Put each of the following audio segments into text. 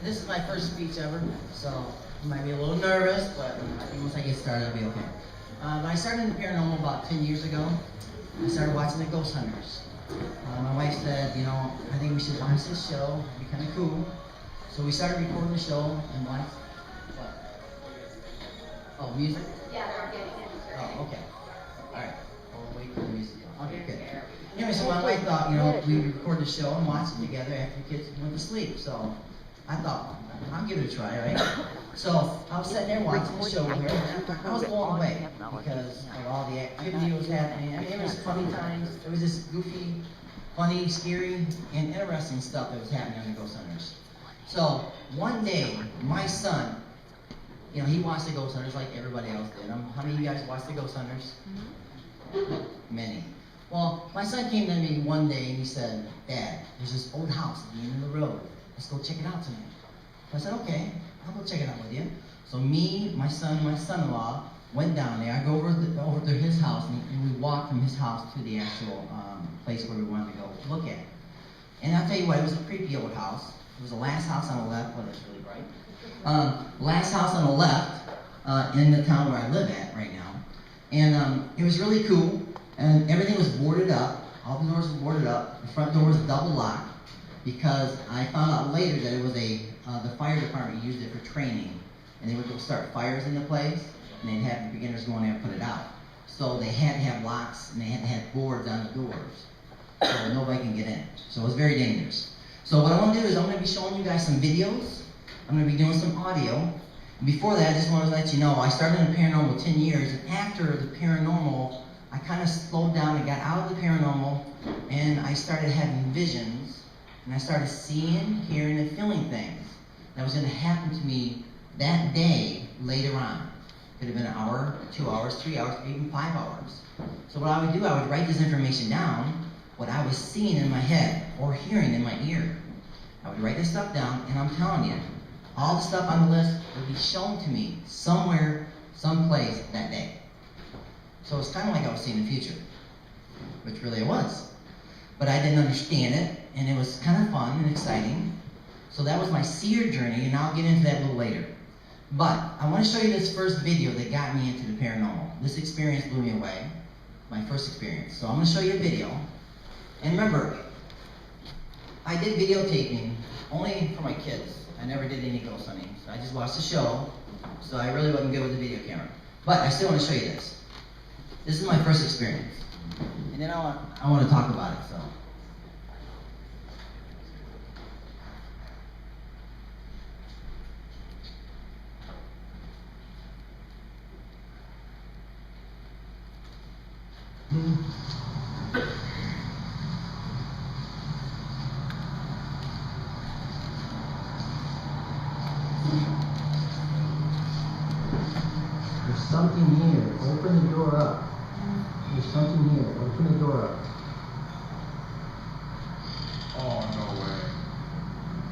This is my first speech ever, so I might be a little nervous, but I think once I get started, I'll be okay. But I started in the paranormal about 10 years ago. I started watching the Ghost Hunters. My wife said, you know, I think we should watch this show. It'd be kind of cool. So we started recording the show and watched. What? Oh, music? Yeah, they're getting it. Oh, okay. All right. We'll wait for the music. Okay, good. Anyway, so my wife thought, you know, we'd record the show and watch it together after the kids went to sleep. So I thought, I'll give it a try, right? So I was sitting there watching the show with her, and I was blown away because of all the activity that was happening. I mean, it was funny times. It was just goofy, funny, scary, and interesting stuff that was happening on the Ghost Hunters. So one day, my son, you know, he watched the Ghost Hunters like everybody else did. How many of you guys watched the Ghost Hunters? Many. Well, my son came to me one day and he said, Dad, there's this old house at the end of the road. Let's go check it out tonight. So I said, okay, I'll go check it out with you. So me, my son, and my son-in-law went down there. I go over to his house and we walked from his house to the actual place where we wanted to go look at it. And I'll tell you what, it was a creepy old house. It was the last house on the left. Well, it's really bright. Last house on the left in the town where I live at right now. And it was really cool. And everything was boarded up. All the doors were boarded up. The front door was double locked because I found out later that it was the fire department used it for training. And they would go start fires in the place, and they'd have the beginners go in there and put it out. So they had to have locks, and they had to have boards on the doors so nobody can get in. So it was very dangerous. So what I want to do is I'm going to be showing you guys some videos. I'm going to be doing some audio. And before that, I just want to let you know, I started in the paranormal 10 years, and after the paranormal, I kind of slowed down and got out of the paranormal, and I started having visions, and I started seeing, hearing, and feeling things that was going to happen to me that day later on. Could have been an hour, 2 hours, 3 hours, even 5 hours. So what I would do, I would write this information down, what I was seeing in my head or hearing in my ear. I would write this stuff down, and I'm telling you, all the stuff on the list would be shown to me somewhere, someplace that day. So it's kind of like I was seeing the future, which really it was. But I didn't understand it, and it was kind of fun and exciting. So that was my seer journey, and I'll get into that a little later. But I want to show you this first video that got me into the paranormal. This experience blew me away, my first experience. So I'm going to show you a video. And remember, I did videotaping only for my kids. I never did any ghost hunting. So I just watched the show, so I really wasn't good with the video camera. But I still want to show you this. This is my first experience. And then I want to talk about it, so. There's something here. Open the door up. There's something here. Open the door up. Oh, no way.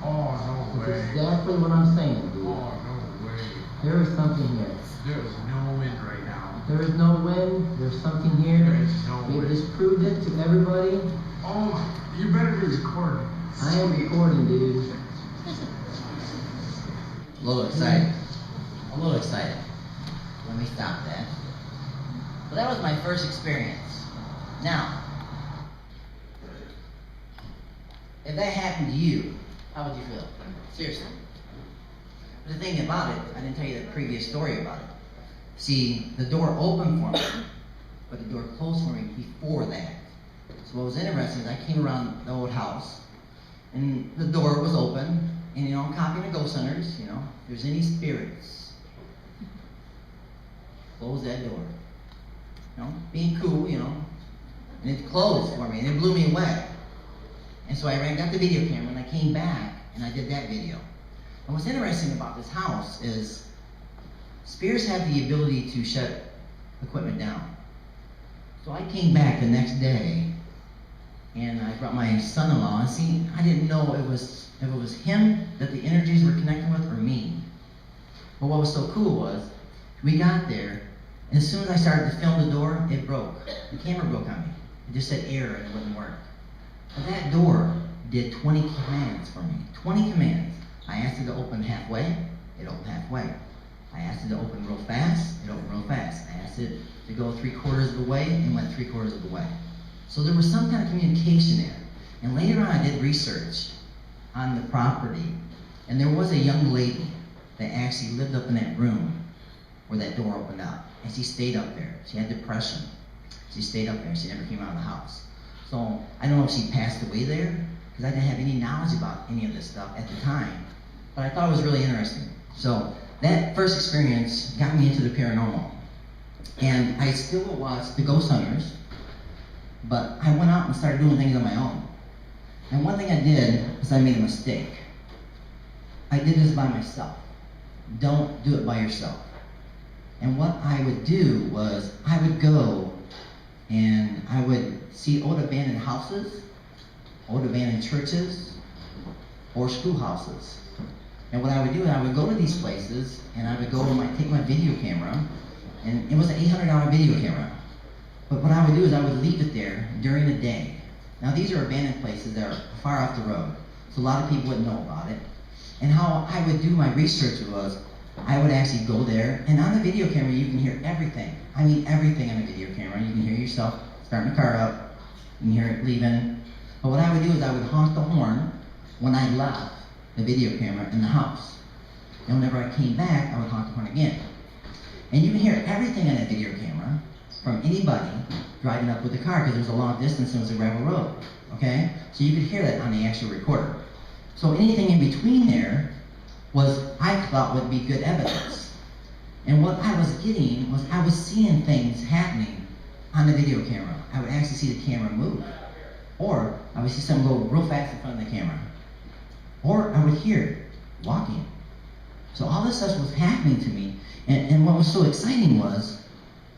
Oh, no way. That's exactly what I'm saying, dude. Oh, no way. There is something here. There's no wind right now. There is no wind. There's something here. There is no We've wind. just proved it to everybody. Oh, you better be recording. I am recording, dude. A little excited. A little excited. Let me stop that. But that was my first experience. Now, if that happened to you, how would you feel? Seriously. But the thing about it, I didn't tell you the previous story about it. See, the door opened for me, but the door closed for me before that. So what was interesting is I came around the old house, and the door was open, and you know, I'm copying the Ghost Hunters, you know, if there's any spirits, close that door. You know, being cool, you know, and it closed for me, and it blew me away. And so I got the video camera, and I came back, and I did that video. And what's interesting about this house is spirits have the ability to shut equipment down. So I came back the next day, and I brought my son-in-law, and see, I didn't know if it was him that the energies were connecting with or me. But what was so cool was, we got there, and as soon as I started to film the door, it broke. The camera broke on me. It just said error and it wouldn't work. But that door did 20 commands for me. 20 commands. I asked it to halfway, it opened halfway. I asked it to open real fast, it opened real fast. I asked it to go 3/4 of the way, and went 3/4 of the way. So there was some kind of communication there. And later on I did research on the property, and there was a young lady that actually lived up in that room where that door opened up. And she stayed up there. She had depression. She stayed up there. She never came out of the house. So I don't know if she passed away there, because I didn't have any knowledge about any of this stuff at the time. But I thought it was really interesting. So that first experience got me into the paranormal. And I still will watch the Ghost Hunters, but I went out and started doing things on my own. And one thing I did was I made a mistake. I did this by myself. Don't do it by yourself. And what I would do was I would go and I would see old abandoned houses, old abandoned churches, or schoolhouses. And what I would do is I would go to these places and I would go and take my video camera, and it was an $800 video camera. But what I would do is I would leave it there during the day. Now these are abandoned places that are far off the road, so a lot of people wouldn't know about it. And how I would do my research was I would actually go there, and on the video camera you can hear everything. I mean everything on the video camera. You can hear yourself starting the car up, you can hear it leaving. But what I would do is I would honk the horn when I left the video camera in the house. And whenever I came back, I would honk the horn again. And you can hear everything on that video camera from anybody driving up with the car, because there's a long distance and it was a gravel road. Okay? So you could hear that on the actual recorder. So anything in between there was, I thought, would be good evidence. And what I was getting was I was seeing things happening on the video camera. I would actually see the camera move. Or I would see something go real fast in front of the camera. Or I would hear it walking. So all this stuff was happening to me. And what was so exciting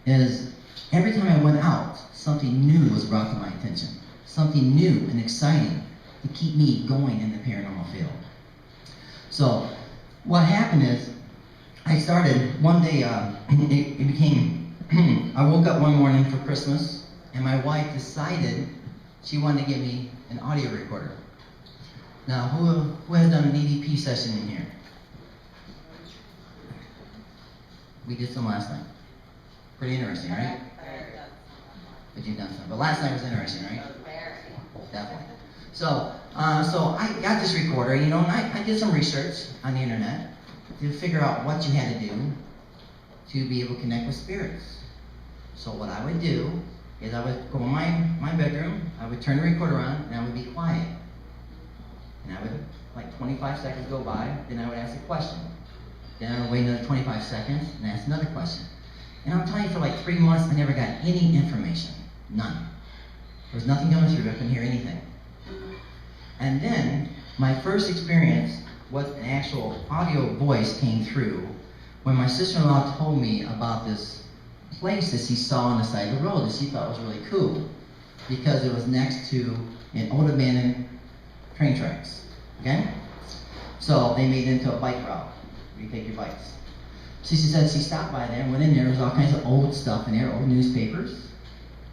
is every time I went out, something new was brought to my attention. Something new and exciting to keep me going in the paranormal field. So what happened is I started one day, it became, I woke up one morning for Christmas, and my wife decided she wanted to give me an audio recorder. Now, who has done an EVP session in here? We did some last night. Pretty interesting, right? But you've done some. But last night was interesting, right? Definitely. So I got this recorder, and I did some research on the internet to figure out what you had to do to be able to connect with spirits. So what I would do is I would go in my bedroom, I would turn the recorder on, and I would be quiet. And I would, like 25 seconds go by, then I would ask a question. Then I would wait another 25 seconds and ask another question. And I'm telling you, for like 3 months, I never got any information. None. There was nothing coming through. I couldn't hear anything. And then, my first experience with an actual audio voice came through when my sister-in-law told me about this place that she saw on the side of the road that she thought was really cool, because it was next to an old abandoned train tracks. Okay? So they made it into a bike route where you take your bikes. So she said she stopped by there and went in there. There was all kinds of old stuff in there, old newspapers,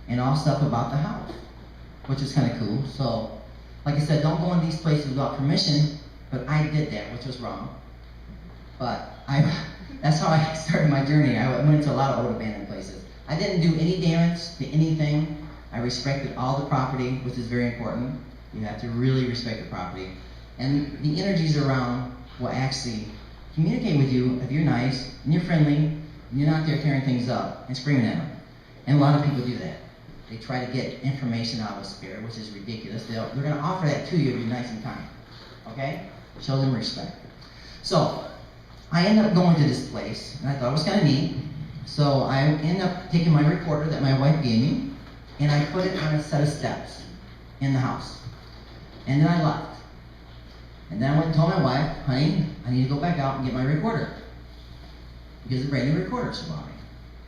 and all stuff about the house, which is kind of cool. So, like I said, don't go in these places without permission, but I did that, which was wrong. But that's how I started my journey. I went to a lot of old abandoned places. I didn't do any damage to anything. I respected all the property, which is very important. You have to really respect the property. And the energies around will actually communicate with you if you're nice, and you're friendly, and you're not there tearing things up and screaming at them. And a lot of people do that. They try to get information out of a spirit, which is ridiculous. They're going to offer that to you if you're nice and kind. Okay? Show them respect. So, I ended up going to this place, and I thought it was kind of neat. So I ended up taking my recorder that my wife gave me, and I put it on a set of steps in the house. And then I left. And then I went and told my wife, honey, I need to go back out and get my recorder. Because a brand new recorder she bought me.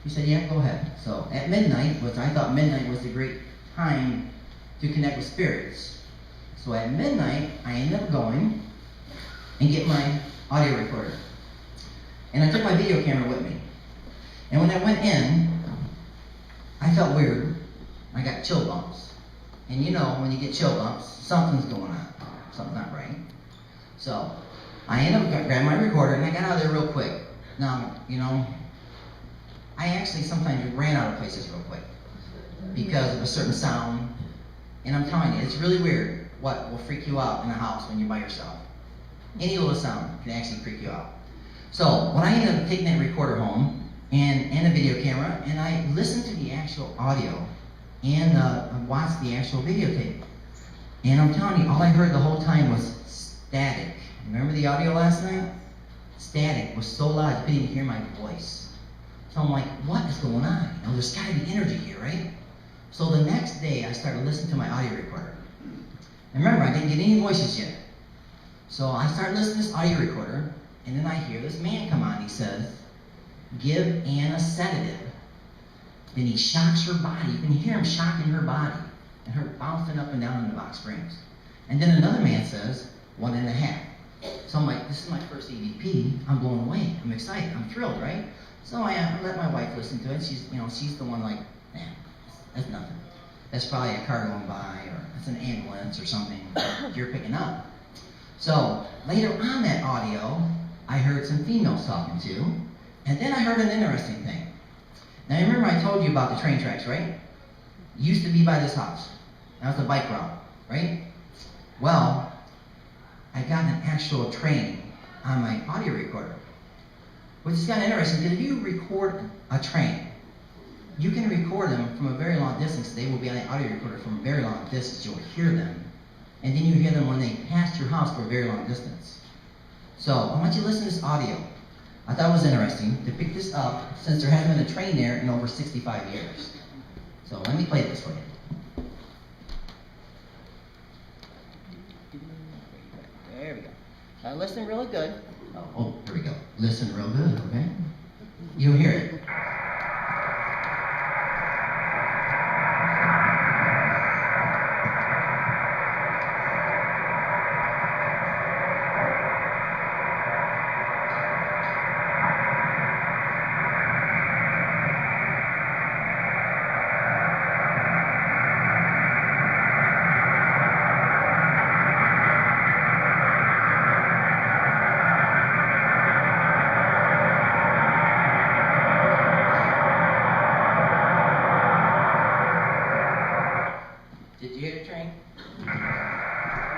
She said, yeah, go ahead. So at midnight, which I thought midnight was a great time to connect with spirits. So at midnight, I ended up going and get my audio recorder. And I took my video camera with me. And when I went in, I felt weird. I got chill bumps. And you know, when you get chill bumps, something's going on. Something's not right. So I ended up grabbed my recorder, and I got out of there real quick. Now, you know, I actually sometimes ran out of places real quick because of a certain sound. And I'm telling you, it's really weird what will freak you out in a house when you're by yourself. Any little sound can actually freak you out. So when I ended up taking that recorder home and a video camera, and I listened to the actual audio and watched the actual videotape. And I'm telling you, all I heard the whole time was static. Remember the audio last night? Static was so loud you couldn't even hear my voice. So I'm like, what is going on? You know, there's got to be energy here, right? So the next day, I started listening to my audio recorder. And remember, I didn't get any voices yet. So I started listening to this audio recorder, and then I hear this man come on. He says, give Ann a sedative. Then he shocks her body. You can hear him shocking her body and her bouncing up and down in the box springs. And then another man says, 1.5. So I'm like, this is my first EVP. I'm blown away. I'm excited. I'm thrilled, right? So I let my wife listen to it. She's the one like, man, that's nothing. That's probably a car going by, or it's an ambulance or something you're picking up. So later on that audio, I heard some females talking too, and then I heard an interesting thing. Now remember I told you about the train tracks, right? Used to be by this house. That was the bike route, right? Well, I got an actual train on my audio recorder, which is kind of interesting because if you record a train, you can record them from a very long distance. They will be on the audio recorder from a very long distance. You'll hear them. And then you hear them when they pass your house for a very long distance. So I want you to listen to this audio. I thought it was interesting to pick this up since there hasn't been a train there in over 65 years. So let me play this for you. There we go. Now listen really good. Oh, here we go. Listen real good, okay? You'll hear it. Did you hear the train?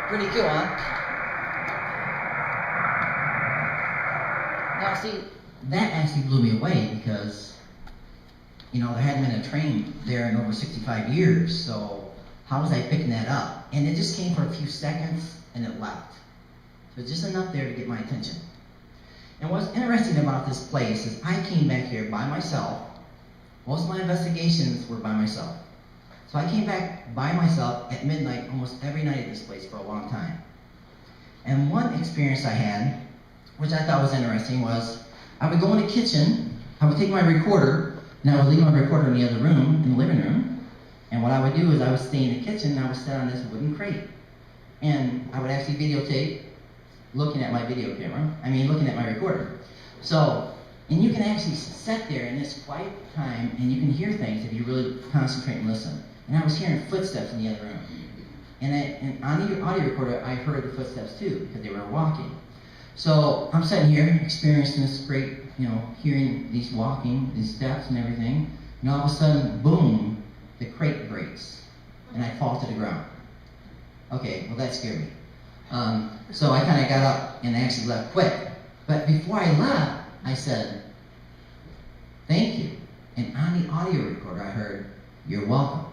Pretty cool, huh? Now, see, that actually blew me away because, you know, there hadn't been a train there in over 65 years, so how was I picking that up? And it just came for a few seconds and it left. So just enough there to get my attention. And what's interesting about this place is I came back here by myself. Most of my investigations were by myself. So I came back by myself at midnight almost every night at this place for a long time. And one experience I had, which I thought was interesting, was I would go in the kitchen, I would take my recorder, and I would leave my recorder in the other room, in the living room. And what I would do is I would stay in the kitchen and I would sit on this wooden crate. And I would actually videotape looking at my looking at my recorder. So, and you can actually sit there in this quiet time and you can hear things if you really concentrate and listen. And I was hearing footsteps in the other room. And on the audio recorder, I heard the footsteps too, because they were walking. So I'm sitting here experiencing this great, hearing these walking, these steps and everything. And all of a sudden, boom, the crate breaks. And I fall to the ground. Okay, well that scared me. So I kind of got up and actually left quick. But before I left, I said, thank you. And on the audio recorder, I heard, you're welcome.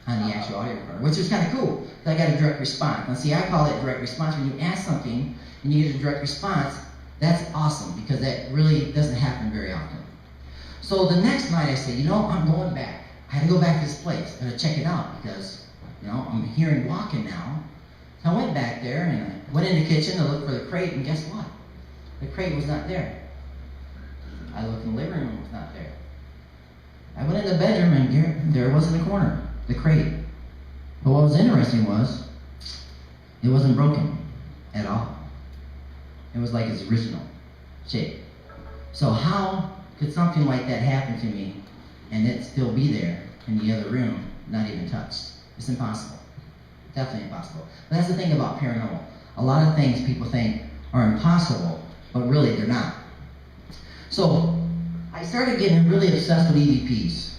On the actual audio recorder, which was kind of cool. I got a direct response. Now see, I call it direct response. When you ask something and you get a direct response, that's awesome because that really doesn't happen very often. So the next night I said, I'm going back. I had to go back to this place and check it out because, I'm hearing walking now. So I went back there and I went in the kitchen to look for the crate, and guess what? The crate was not there. I looked in the living room, it was not there. I went in the bedroom and there it was in the corner. The crate. But what was interesting was, it wasn't broken at all. It was like its original shape. So how could something like that happen to me and it still be there in the other room, not even touched? It's impossible. Definitely impossible. But that's the thing about paranormal. A lot of things people think are impossible but really they're not. So I started getting really obsessed with EVPs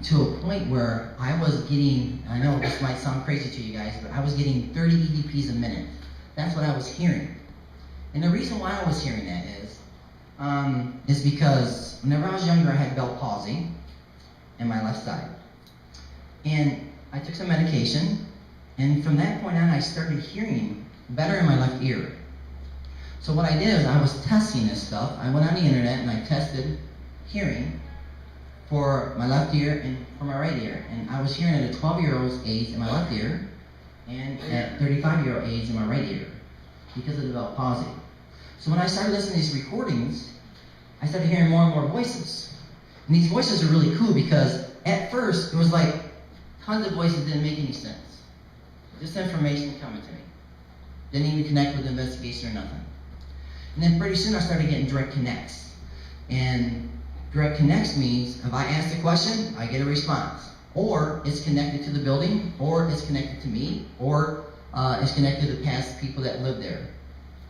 to a point where I was getting, I know this might sound crazy to you guys, but I was getting 30 EVPs a minute. That's what I was hearing. And the reason why I was hearing that is because whenever I was younger, I had Bell palsy in my left side. And I took some medication, and from that point on, I started hearing better in my left ear. So what I did is I was testing this stuff. I went on the internet and I tested hearing for my left ear and for my right ear. And I was hearing at a 12-year-old's age in my left ear and at 35-year-old age in my right ear because of the Bell palsy. So when I started listening to these recordings, I started hearing more and more voices. And these voices are really cool because at first it was like tons of voices didn't make any sense. Just information coming to me. Didn't even connect with the investigation or nothing. And then pretty soon I started getting direct connects. And direct connects means if I ask a question, I get a response. Or it's connected to the building, or it's connected to me, or it's connected to the past people that live there.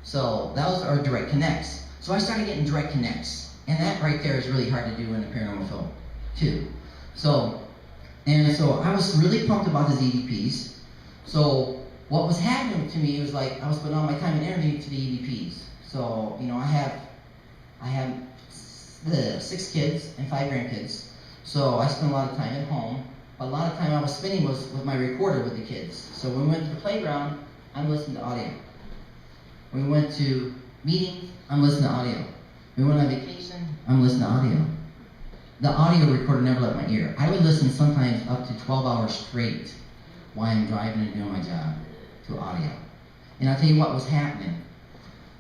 So those are direct connects. So I started getting direct connects. And that right there is really hard to do in a paranormal film, too. So I was really pumped about these EVPs. So what was happening to me was like I was putting all my time and energy to the EVPs. So, you know, I have 6 kids and 5 grandkids. So I spend a lot of time at home. But a lot of time I was spending was with my recorder with the kids. So when we went to the playground, I'm listening to audio. When we went to meetings, I'm listening to audio. When we went on vacation, I'm listening to audio. The audio recorder never left my ear. I would listen sometimes up to 12 hours straight while I'm driving and doing my job to audio. And I'll tell you what was happening.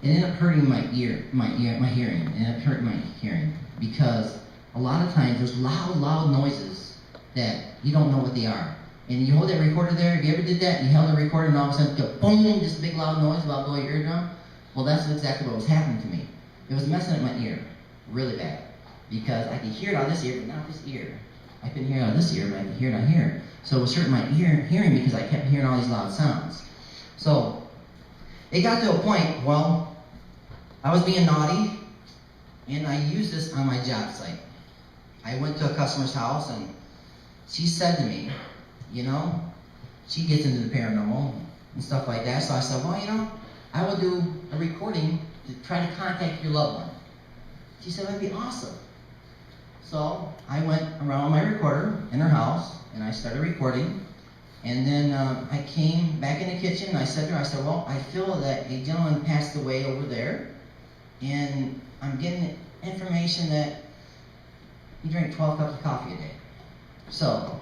It ended up hurting my hearing. It ended up hurting my hearing because a lot of times there's loud noises that you don't know what they are. And you hold that recorder there. If you ever did that, you held the recorder and all of a sudden, go boom, just a big loud noise about blowing your eardrum. Well, that's exactly what was happening to me. It was messing up my ear really bad because I could hear it out of this ear, but not this ear. I couldn't hear it out of this ear, but I could hear it out here. So it was hurting my hearing because I kept hearing all these loud sounds. So it got to a point, well, I was being naughty, and I used this on my job site. I went to a customer's house, and she said to me, you know, she gets into the paranormal and stuff like that. So I said, well, you know, I will do a recording to try to contact your loved one. She said, that'd be awesome. So I went around my recorder in her house, and I started recording. And then I came back in the kitchen, and I said to her, well, I feel that a gentleman passed away over there, and I'm getting information that he drank 12 cups of coffee a day. So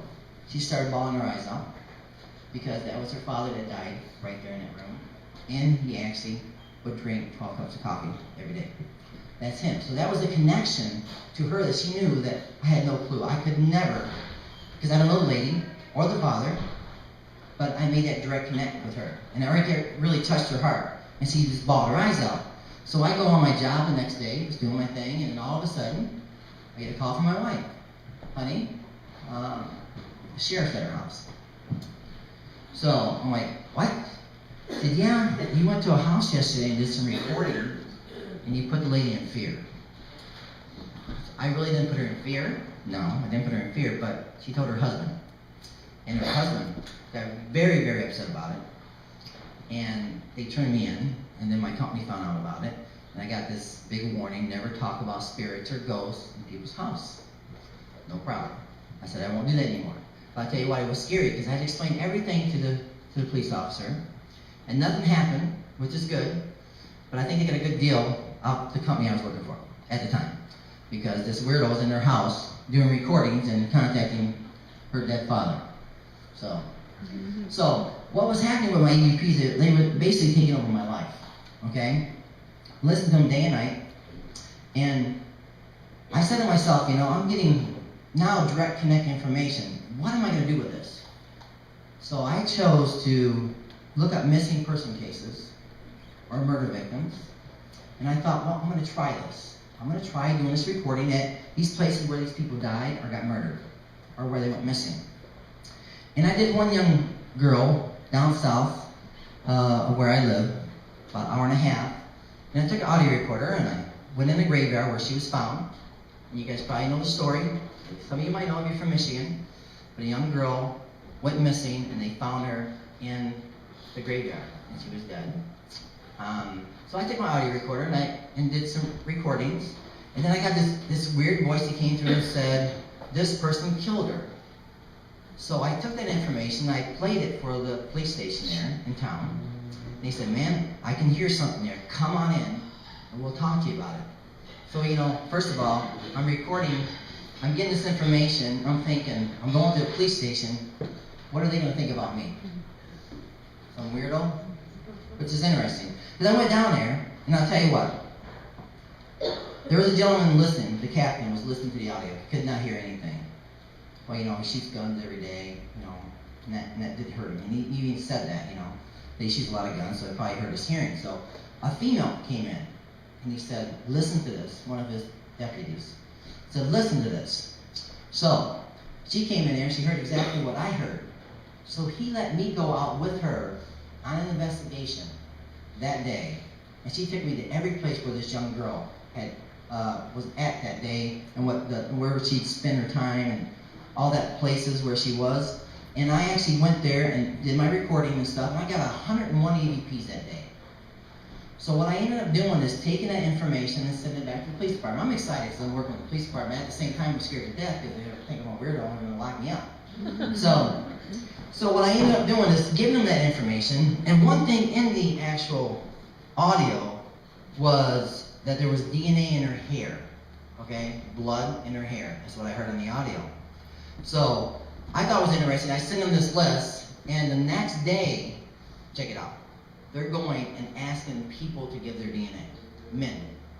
she started bawling her eyes out because that was her father that died right there in that room. And he actually would drink 12 cups of coffee every day. That's him. So that was a connection to her that she knew that I had no clue. I could never, because I don't know the lady or the father, but I made that direct connect with her. And that right there really touched her heart. And she just bawled her eyes out. So I go on my job the next day, was doing my thing, and then all of a sudden, I get a call from my wife. Honey, the sheriff's at her house. So I'm like, what? She said, yeah, you went to a house yesterday and did some recording, and you put the lady in fear. I really didn't put her in fear. No, I didn't put her in fear, but she told her husband. And her husband got very, very upset about it. And they turned me in, and then my company found out about it. And I got this big warning, never talk about spirits or ghosts in people's house. No problem. I said, I won't do that anymore. But I'll tell you what, it was scary, because I had to explain everything to the police officer. And nothing happened, which is good. But I think they got a good deal out the company I was working for at the time. Because this weirdo was in their house doing recordings and contacting her dead father. So what was happening with my EVPs, they were basically taking over my life. Okay? Listen to them day and night. And I said to myself, you know, I'm getting now direct connect information. What am I going to do with this? So I chose to look up missing person cases or murder victims. And I thought, well, I'm going to try this. I'm going to try doing this recording at these places where these people died or got murdered or where they went missing. And I did one young girl down south of where I live, about an hour and a half. And I took an audio recorder and I went in the graveyard where she was found. And you guys probably know the story. Some of you might know if you're from Michigan. But a young girl went missing and they found her in the graveyard and she was dead. So I took my audio recorder and did some recordings. And then I got this weird voice that came through and said, this person killed her. So I took that information, I played it for the police station there in town. And he said, man, I can hear something there. Come on in and we'll talk to you about it. So, first of all, I'm recording, I'm getting this information, I'm thinking, I'm going to the police station, what are they going to think about me? Some weirdo? Which is interesting. Because I went down there, and I'll tell you what. There was a gentleman listening, the captain was listening to the audio, could not hear anything. Well, he shoots guns every day, and that did hurt him. And he even said that, that he shoots a lot of guns, so it probably hurt his hearing. So a female came in, and he said, listen to this, one of his deputies. Said, listen to this. So she came in there, she heard exactly what I heard. So he let me go out with her on an investigation that day. And she took me to every place where this young girl was at that day and where she'd spend her time and all that places where she was. And I actually went there and did my recording and stuff, and I got 101 EVPs that day. So what I ended up doing is taking that information and sending it back to the police department. I'm excited because I'm working with the police department. At the same time, I'm scared to death because they're thinking I'm a weirdo and they're going to lock me up. So what I ended up doing is giving them that information. And one thing in the actual audio was that there was DNA in her hair. Okay? Blood in her hair. That's what I heard in the audio. So I thought it was interesting. I sent them this list, and the next day, check it out. They're going and asking people to give their DNA. Men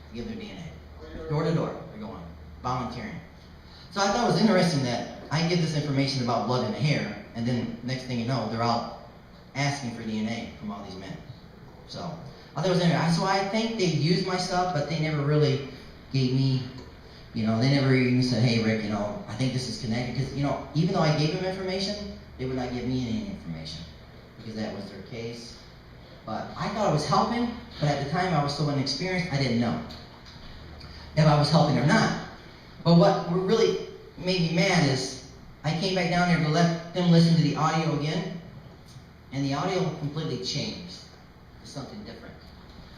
to give their DNA. Door to door, they're going. Volunteering. So I thought it was interesting that I give this information about blood in the hair, and then next thing you know, they're out asking for DNA from all these men. So I thought it was interesting. So I think they used my stuff, but they never really gave me, they never even said, hey, Rick, I think this is connected. Because, even though I gave them information, they would not give me any information because that was their case. But I thought it was helping, but at the time I was so inexperienced, I didn't know if I was helping or not. But what really made me mad is I came back down there to let them listen to the audio again, and the audio completely changed to something different.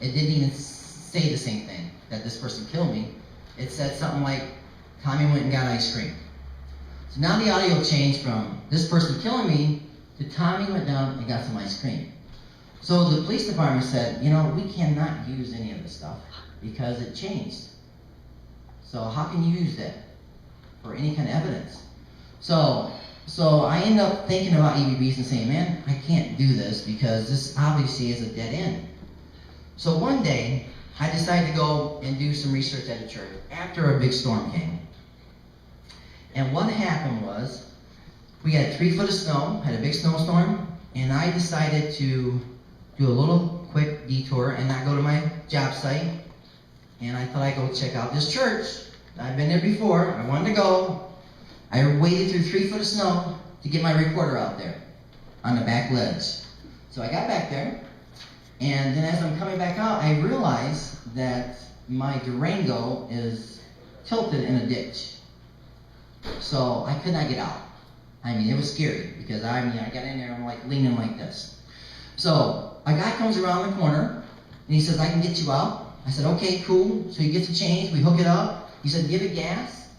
It didn't even say the same thing, that this person killed me. It said something like, Tommy went and got ice cream. So now the audio changed from this person killing me to Tommy went down and got some ice cream. So the police department said, we cannot use any of this stuff because it changed. So how can you use that for any kind of evidence? So I ended up thinking about EVPs and saying, man, I can't do this because this obviously is a dead end. So one day, I decided to go and do some research at a church after a big storm came. And what happened was, we had 3 foot of snow, had a big snowstorm, and I decided to do a little quick detour and not go to my job site. And I thought I'd go check out this church. I've been there before. I wanted to go. I waded through 3 foot of snow to get my recorder out there on the back ledge. So I got back there, and then as I'm coming back out, I realized that my Durango is tilted in a ditch. So I could not get out. It was scary because I got in there and I'm like leaning like this. So a guy comes around the corner and he says, I can get you out. I said, okay, cool. So he gets the change, we hook it up. He said, give it gas.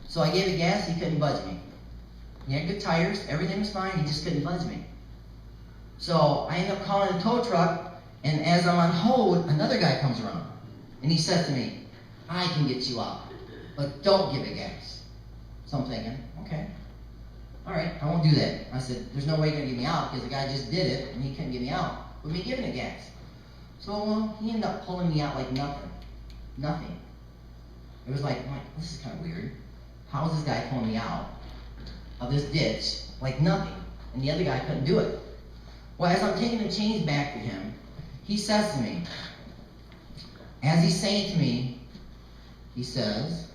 So I gave it gas, he couldn't budge me. He had good tires, everything was fine, he just couldn't budge me. So I ended up calling a tow truck, and as I'm on hold, another guy comes around. And he said to me, I can get you out, but don't give it gas. So I'm thinking, okay. All right, I won't do that. I said, there's no way you're going to get me out because the guy just did it and he couldn't get me out with me giving it gas. So he ended up pulling me out like nothing. Nothing. It was like, this is kind of weird. How is this guy pulling me out of this ditch like nothing? And the other guy couldn't do it. Well, as I'm taking the chains back to him, he says to me, as he's saying to me, he says,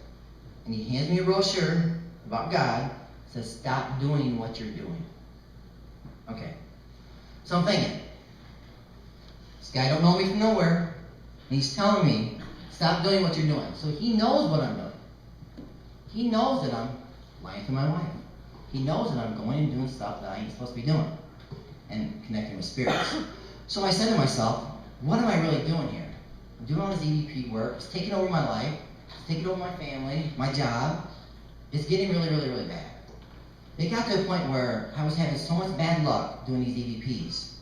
and he hands me a brochure about God, says, stop doing what you're doing. Okay. So I'm thinking, this guy don't know me from nowhere. And he's telling me, stop doing what you're doing. So he knows what I'm doing. He knows that I'm lying to my wife. He knows that I'm going and doing stuff that I ain't supposed to be doing and connecting with spirits. So I said to myself, what am I really doing here? I'm doing all this EVP work. It's taking over my life. It's taking over my family, my job. It's getting really, really, really bad. It got to a point where I was having so much bad luck doing these EVPs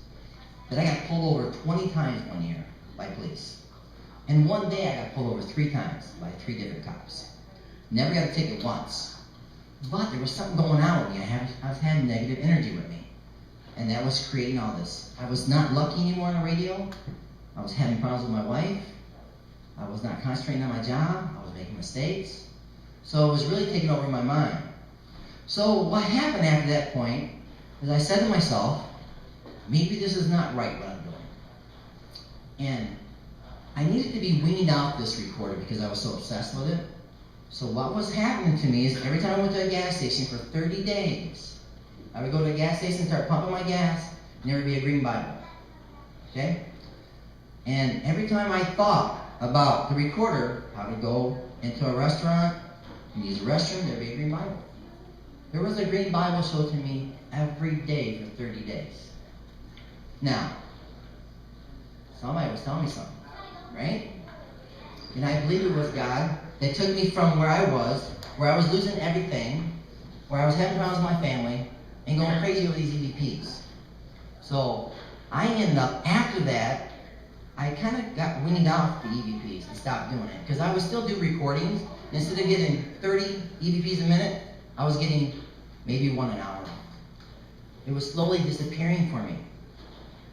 that I got pulled over 20 times one year by police. And one day I got pulled over 3 times by 3 different cops. Never got a ticket once. But there was something going on with me. I was having negative energy with me. And that was creating all this. I was not lucky anymore on the radio. I was having problems with my wife. I was not concentrating on my job. I was making mistakes. So it was really taking over my mind. So what happened after that point is I said to myself, maybe this is not right what I'm doing. And I needed to be weaning out this recorder because I was so obsessed with it. So what was happening to me is every time I went to a gas station for 30 days, I would go to a gas station, start pumping my gas, and there would be a green Bible. Okay? And every time I thought about the recorder, I would go into a restaurant and use the restroom, there would be a green Bible. There was a green Bible showed to me every day for 30 days. Now, somebody was telling me something, right? And I believe it was God that took me from where I was losing everything, where I was having problems with my family, and going crazy with these EVPs. So I ended up, after that, I kind of got weaned off the EVPs and stopped doing it. Because I would still do recordings. Instead of getting 30 EVPs a minute, I was getting maybe 1 an hour. It was slowly disappearing for me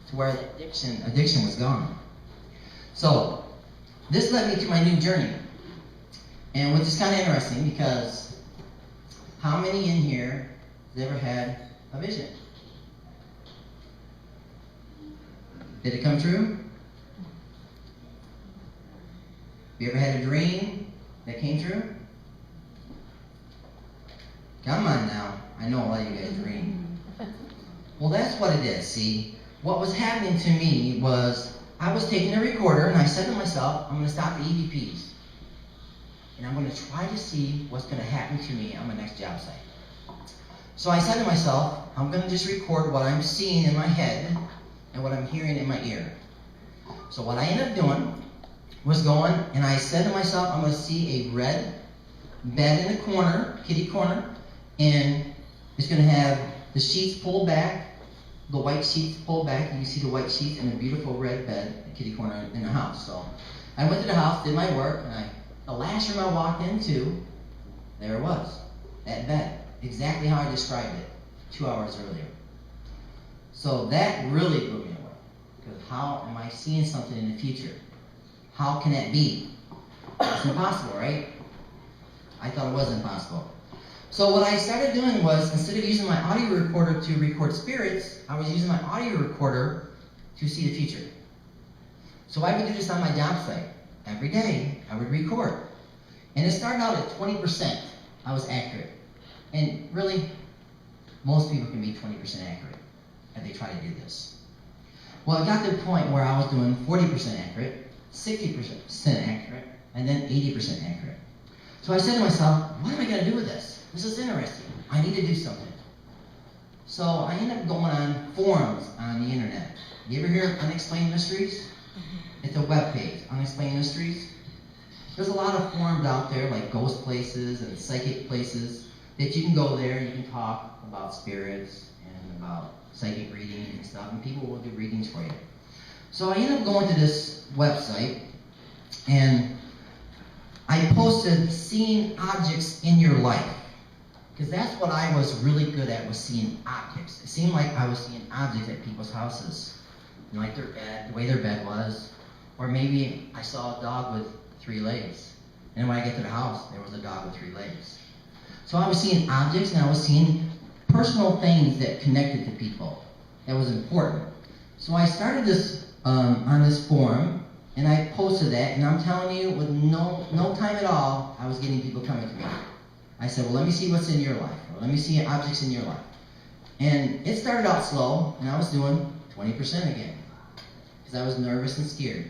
to where addiction was gone. So this led me to my new journey. And which is kind of interesting because how many in here has ever had a vision? Did it come true? You ever had a dream that came true? Come on now. I know a lot of you guys dream. Well, that's what it is. See, what was happening to me was I was taking a recorder and I said to myself, I'm going to stop the EVPs. And I'm going to try to see what's going to happen to me on my next job site. So I said to myself, I'm going to just record what I'm seeing in my head and what I'm hearing in my ear. So what I ended up doing was going, and I said to myself, I'm going to see a red bed in the corner, kitty corner, and it's going to have the sheets pulled back, the white sheets pulled back, and you see the white sheets and a beautiful red bed, kitty corner in the house. So I went to the house, did my work, and the last room I walked into, there it was, that bed, exactly how I described it 2 hours earlier. So that really blew me away, because how am I seeing something in the future? How can that be? It's impossible, right? I thought it was impossible. So what I started doing was, instead of using my audio recorder to record spirits, I was using my audio recorder to see the future. So I would do this on my job site. Every day, I would record. And it started out at 20%. I was accurate. And really, most people can be 20% accurate if they try to do this. Well, it got to the point where I was doing 40% accurate, 60% accurate, and then 80% accurate. So I said to myself, what am I going to do with this? This is interesting. I need to do something. So I ended up going on forums on the internet. You ever hear of Unexplained Mysteries? It's a web page, Unexplained Mysteries. There's a lot of forums out there, like ghost places and psychic places, that you can go there and you can talk about spirits and about psychic reading and stuff, and people will do readings for you. So I ended up going to this website, and I posted seeing objects in your life. Because that's what I was really good at, was seeing objects. It seemed like I was seeing objects at people's houses. You know, like their bed, the way their bed was. Or maybe I saw a dog with 3 legs. And when I get to the house, there was a dog with 3 legs. So I was seeing objects, and I was seeing personal things that connected to people. That was important. So I started this on this forum, and I posted that, and I'm telling you, with no time at all, I was getting people coming to me. I said, well, let me see what's in your life, or let me see objects in your life. And it started out slow, and I was doing 20% again, because I was nervous and scared.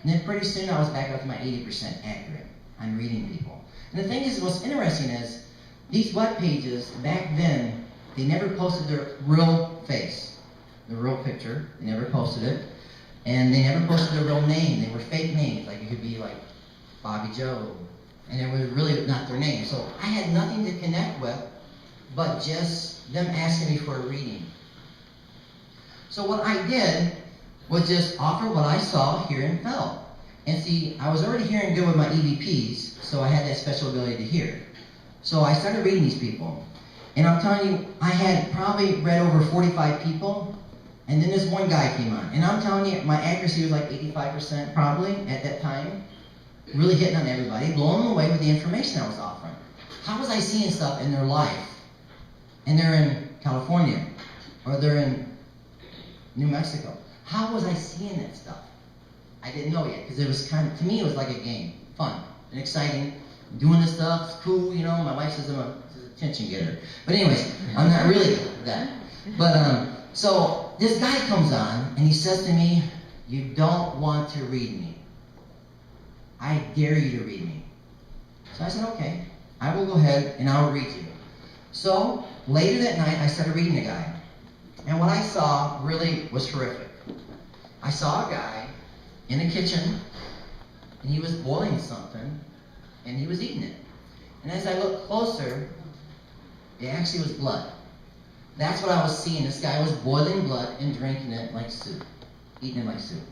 And then pretty soon I was back up to my 80% accurate on reading people. And the thing is, what's interesting is, these web pages, back then, they never posted their real face, the real picture. They never posted it. And they never posted their real name. They were fake names. Like, it could be like Bobby Joe. And it was really not their name. So I had nothing to connect with but just them asking me for a reading. So what I did was just offer what I saw, hear, and felt. And see, I was already hearing good with my EVPs, so I had that special ability to hear. So I started reading these people. And I'm telling you, I had probably read over 45 people, and then this one guy came on. And I'm telling you, my accuracy was like 85% probably at that time. Really hitting on everybody, blowing them away with the information I was offering. How was I seeing stuff in their life? And they're in California, or they're in New Mexico. How was I seeing that stuff? I didn't know yet, because it was kind of, to me, it was like a game, fun and exciting. Doing this stuff, it's cool, you know. My wife says I'm a attention getter. But anyways, I'm not really that. But, so this guy comes on, and he says to me, "You don't want to read me. I dare you to read me." So I said, "Okay, I will go ahead and I'll read you." So later that night, I started reading the guy. And what I saw really was horrific. I saw a guy in the kitchen, and he was boiling something, and he was eating it. And as I looked closer, it actually was blood. That's what I was seeing. This guy was boiling blood and drinking it like soup, eating it like soup.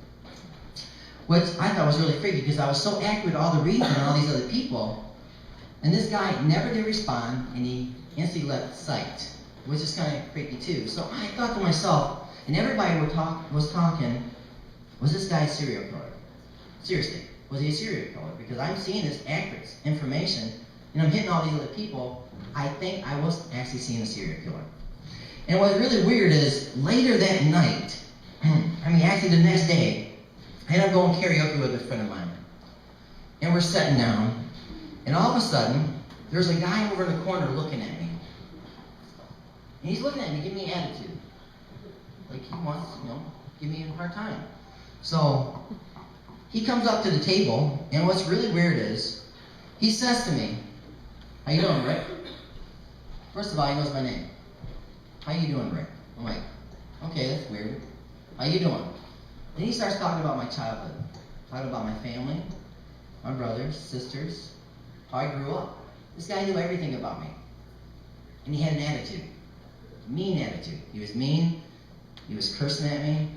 Which I thought was really freaky, because I was so accurate with all the readings and all these other people, and this guy never did respond, and he instantly left sight, which is kind of freaky too. So I thought to myself, and everybody was talking, was this guy a serial killer? Seriously, was he a serial killer? Because I'm seeing this accurate information, and I'm hitting all these other people. I think I was actually seeing a serial killer. And what's really weird is, later that night, actually the next day, I ended up going karaoke with a friend of mine. And we're sitting down, and all of a sudden, there's a guy over in the corner looking at me. And he's looking at me, giving me attitude. Like he wants, give me a hard time. So, he comes up to the table, and what's really weird is, he says to me, "How you doing, Rick?" First of all, he knows my name. "How you doing, Rick?" I'm like, "Okay, that's weird. How you doing?" Then he starts talking about my childhood. Talking about my family, my brothers, sisters, how I grew up. This guy knew everything about me. And he had an attitude. Mean attitude. He was mean. He was cursing at me.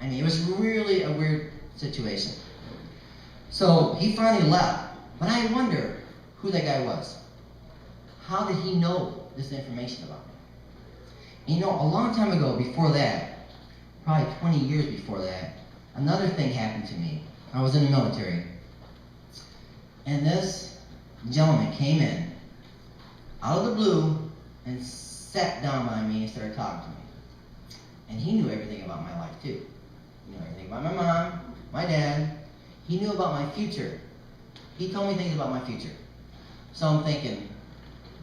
It was really a weird situation. So he finally left. But I wonder who that guy was. How did he know this information about me? And a long time ago, before that, probably 20 years before that, another thing happened to me. I was in the military. And this gentleman came in, out of the blue, and sat down by me and started talking to me. And he knew everything about my life, too. He knew everything about my mom, my dad. He knew about my future. He told me things about my future. So I'm thinking,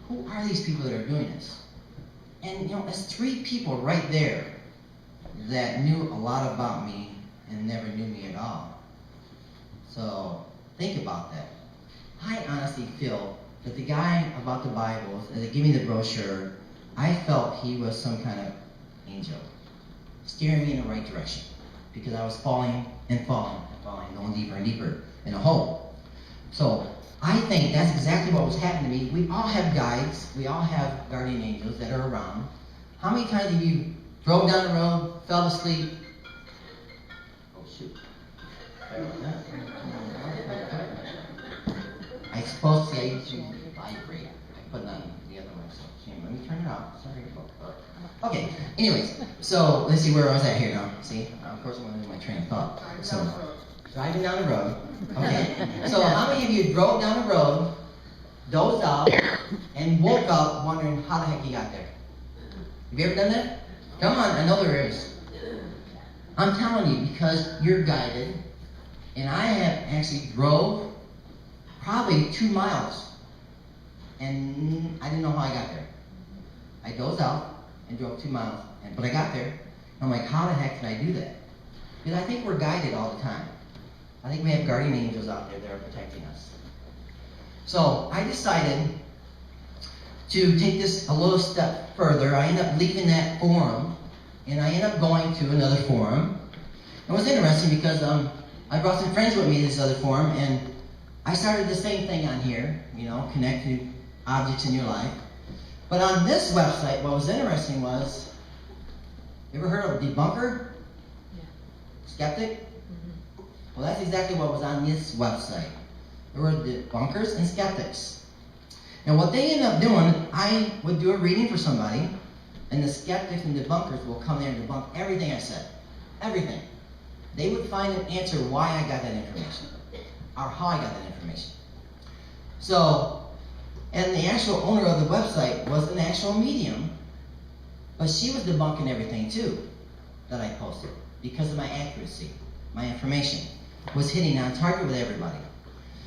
who are these people that are doing this? And, there's three people right there that knew a lot about me and never knew me at all. So think about that. I honestly feel that the guy about the Bible, that gave me the brochure, I felt he was some kind of angel, steering me in the right direction, because I was falling and falling and falling, going deeper and deeper in a hole. So I think that's exactly what was happening to me. We all have guides. We all have guardian angels that are around. How many times have you drove down the road, fell asleep? Oh, shoot. I suppose I used to vibrate. I put it on the other one, so let me turn it off. Sorry. Okay, anyways, so let's see where I was at here now. See, of course I'm going to lose my train of thought. So, driving down the road. Okay, so how many of you drove down the road, dozed off, and woke up wondering how the heck you got there? Have you ever done that? Come on, I know there is. I'm telling you, because you're guided, and I have actually drove probably 2 miles, and I didn't know how I got there. I dozed out and drove 2 miles, but I got there. I'm like, how the heck can I do that? Because I think we're guided all the time. I think we have guardian angels out there that are protecting us. So I decided to take this a little step further. I ended up leaving that forum, and I ended up going to another forum. It was interesting because I brought some friends with me to this other forum, and I started the same thing on here, connect to objects in your life. But on this website, what was interesting was, you ever heard of a debunker? Yeah. Skeptic? Mm-hmm. Well, that's exactly what was on this website. There were debunkers and skeptics. And what they ended up doing, I would do a reading for somebody, and the skeptics and debunkers will come there and debunk everything I said. Everything. They would find an answer why I got that information, or how I got that information. So, and the actual owner of the website was an actual medium, but she was debunking everything too that I posted because of my accuracy. My information was hitting on target with everybody.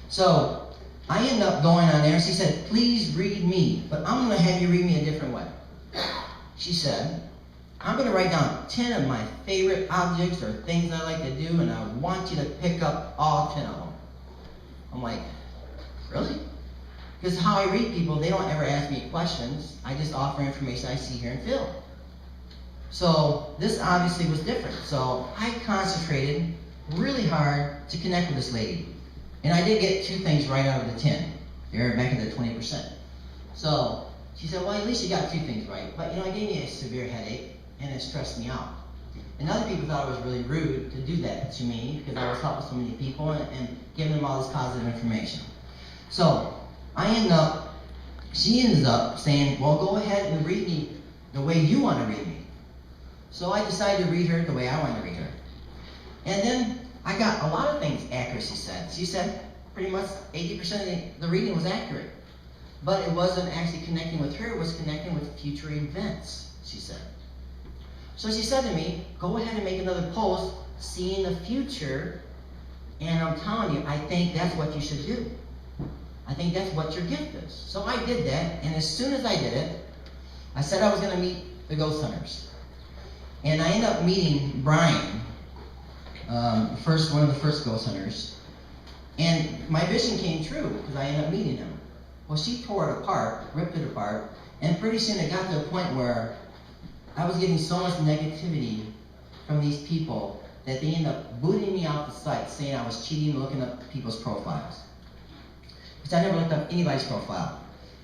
So I ended up going on there, and she said, please read me, but I'm going to have you read me a different way. She said, I'm going to write down 10 of my favorite objects or things I like to do, and I want you to pick up all 10 of them. I'm like, really? Because how I read people, they don't ever ask me questions. I just offer information I see, hear, and feel. So this obviously was different. So I concentrated really hard to connect with this lady. And I did get 2 things right out of the 10. They're back at the 20%. So she said, well, at least you got 2 things right. But it gave me a severe headache, and it stressed me out. And other people thought it was really rude to do that to me because I was helping so many people and giving them all this positive information. So she ends up saying, well, go ahead and read me the way you want to read me. So I decided to read her the way I wanted to read her. And then I got a lot of things accurate, she said. She said pretty much 80% of the reading was accurate. But it wasn't actually connecting with her, it was connecting with future events, she said. So she said to me, go ahead and make another post, seeing the future, and I'm telling you, I think that's what you should do. I think that's what your gift is. So I did that, and as soon as I did it, I said I was going to meet the ghost hunters. And I ended up meeting Brian, one of the first ghost hunters. And my vision came true, because I ended up meeting him. Well, she tore it apart, ripped it apart, and pretty soon it got to a point where I was getting so much negativity from these people that they ended up booting me out the site, saying I was cheating, looking up people's profiles. Because I never looked up anybody's profile.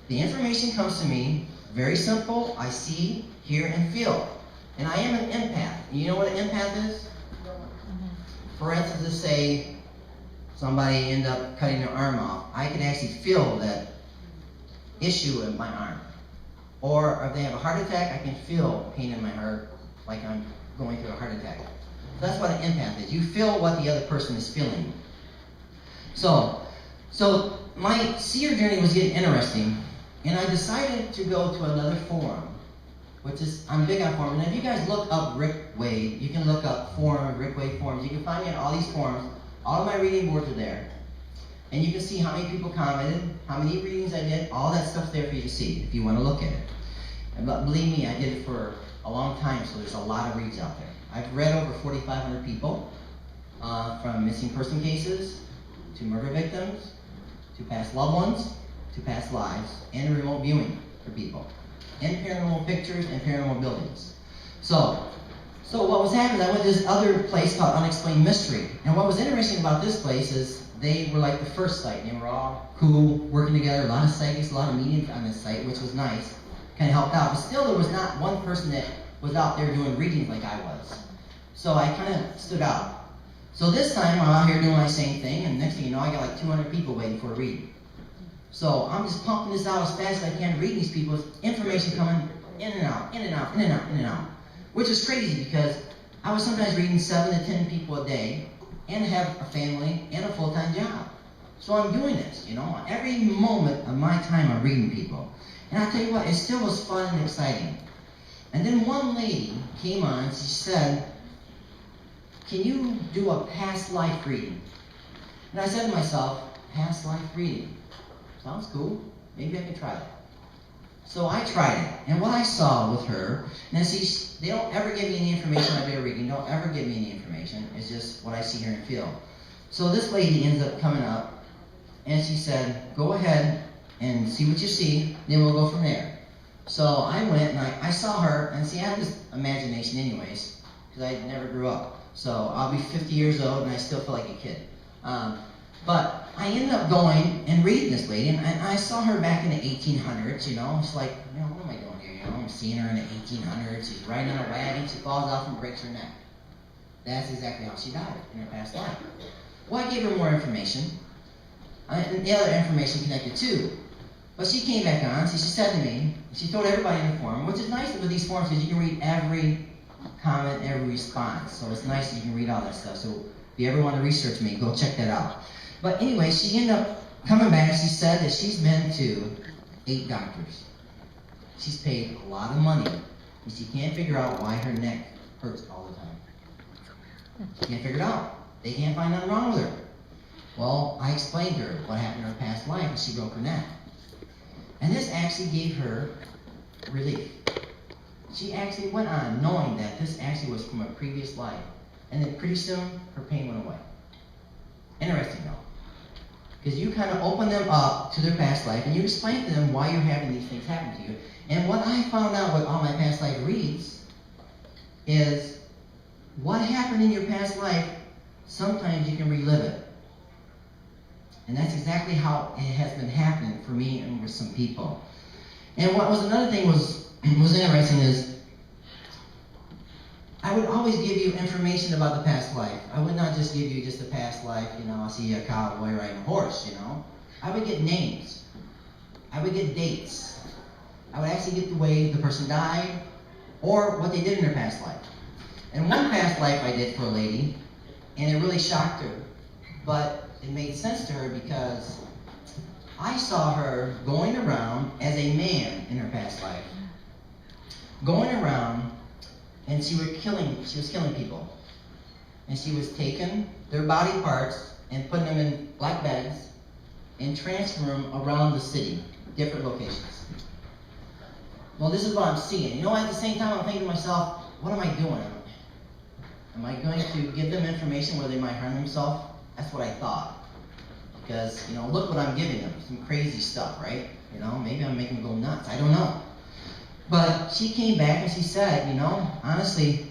The information comes to me, very simple. I see, hear, and feel. And I am an empath. And you know what an empath is? For instance, let's say somebody ended up cutting their arm off. I can actually feel that issue in my arm. Or if they have a heart attack, I can feel pain in my heart like I'm going through a heart attack. So that's what an empath is. You feel what the other person is feeling. So my seer journey was getting interesting, and I decided to go to another forum, which is, I'm big on forums. And if you guys look up Rick Wade, you can look up Rick Wade forums. You can find me on all these forums. All of my reading boards are there. And you can see how many people commented, how many readings I did. All that stuff's there for you to see if you want to look at it. But believe me, I did it for a long time, so there's a lot of reads out there. I've read over 4,500 people, from missing person cases, to murder victims, to past loved ones, to past lives, and remote viewing for people, and paranormal pictures and paranormal buildings. So what was happening, I went to this other place called Unexplained Mystery. And what was interesting about this place is they were like the first site. They were all cool, working together, a lot of psychics, a lot of mediums on this site, which was nice. Kind of helped out. But still, there was not one person that was out there doing readings like I was. So I kind of stood out. So this time, I'm out here doing my same thing, and next thing you know, I got like 200 people waiting for a reading. So I'm just pumping this out as fast as I can, reading these people's information coming in and out, in and out, in and out, in and out. Which is crazy because I was sometimes reading 7 to 10 people a day and have a family and a full-time job. So I'm doing this, every moment of my time I'm reading people. And I tell you what, it still was fun and exciting. And then one lady came on and she said, can you do a past life reading? And I said to myself, past life reading? Sounds cool. Maybe I could try that. So I tried it, and what I saw with her, and see, they don't ever give me any information I do a reading, don't ever give me any information, it's just what I see, hear, and feel. So this lady ends up coming up, and she said, go ahead and see what you see, then we'll go from there. So I went and I saw her, and see, I have this imagination anyways, because I never grew up. So I'll be 50 years old, and I still feel like a kid. But I ended up going and reading this lady, and I saw her back in the 1800s, you know. It's like, you know, what am I doing here? You know, I'm seeing her in the 1800s. She's riding on a wagon. She falls off and breaks her neck. That's exactly how she died in her past life. Well, I gave her more information, and the other information connected too. But she came back on, so she said to me, she told everybody in the forum, which is nice with these forums because you can read every comment, every response. So it's nice that you can read all that stuff. So if you ever want to research me, go check that out. But anyway, she ended up coming back. She said that she's been to 8 doctors. She's paid a lot of money, and she can't figure out why her neck hurts all the time. She can't figure it out. They can't find nothing wrong with her. Well, I explained to her what happened in her past life, and she broke her neck. And this actually gave her relief. She actually went on knowing that this actually was from a previous life. And then pretty soon, her pain went away. Interesting though. Because you kind of open them up to their past life, and you explain to them why you're having these things happen to you. And what I found out with all my past life reads is what happened in your past life, sometimes you can relive it. And that's exactly how it has been happening for me and with some people. And what was another thing was interesting is I would always give you information about the past life. I would not just give you just a past life, you know, I see a cowboy riding a horse, you know. I would get names. I would get dates. I would actually get the way the person died or what they did in their past life. And one past life I did for a lady, and it really shocked her. But it made sense to her because I saw her going around as a man in her past life. Going around, and she was killing people. And she was taking their body parts and putting them in black bags and transferring them around the city, different locations. Well, this is what I'm seeing. You know, at the same time, I'm thinking to myself, what am I doing? Am I going to give them information where they might harm themselves? That's what I thought. Because, you know, look what I'm giving them. Some crazy stuff, right? You know, maybe I'm making them go nuts. I don't know. But she came back and she said, you know, honestly,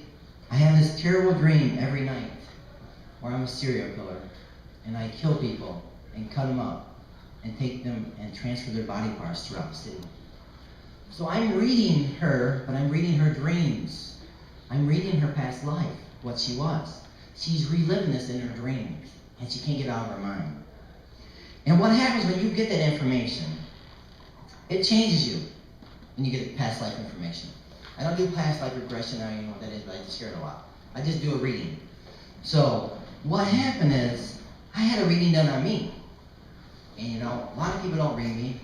I have this terrible dream every night where I'm a serial killer. And I kill people and cut them up and take them and transfer their body parts throughout the city. So I'm reading her, but I'm reading her dreams. I'm reading her past life, what she was. She's reliving this in her dreams, and she can't get out of her mind. And what happens when you get that information, it changes you when you get past life information. I don't do past life regression, I don't even know what that is, but I just hear it a lot. I just do a reading. So what happened is, I had a reading done on me. And you know, a lot of people don't read me.